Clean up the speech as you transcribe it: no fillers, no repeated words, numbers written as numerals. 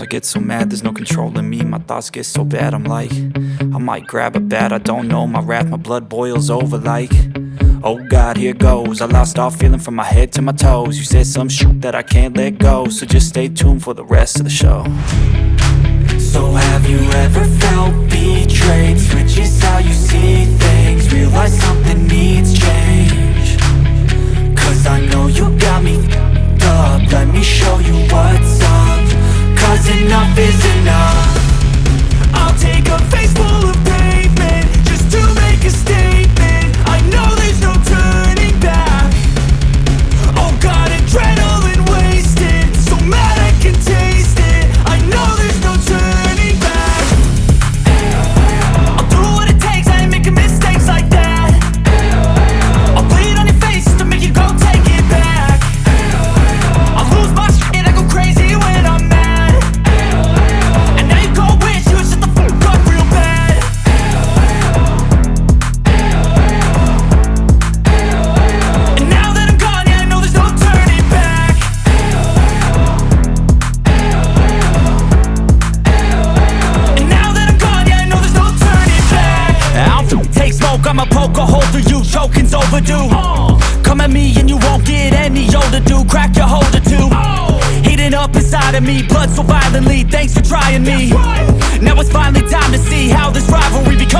Sometimes I get so mad, there's no controlling me. My thoughts get so bad, I'm like, I might grab a bat, I don't know. My wrath, my blood boils over like, oh God, here goes. I lost all feeling from my head to my toes. You said some shit that I can't let go, so just stay tuned for the rest of the show. So have you ever felt betrayed? Switches how you see things, realize something needs change. Cause I know you got me f***ed up, let me show you what's up. Cause enough is enough. I'll take a face full of pavement just to make a statement. I know there's no turning back. Oh God, adrenaline wasted, so mad I can taste it. I know there's no turning back. I'll do what it takes, I ain't making mistakes like that. I'll bleed on your face to make you go take it back. I'll lose my shit, I go crazy when I'm mad. And now you go wish you would shut the fuck up real bad. And now that I'm gone, yeah, I know there's no turning back. And now that I'm gone, yeah, I know there's no turning back. I don't take smoke, I'ma poke a hole through you, choking's overdue. Come at me and you won't get any older, dude. Crack your holder too. Heating up inside of me, blood so violently, thanks for trying me. Now it's finally time to see how this rivalry becomes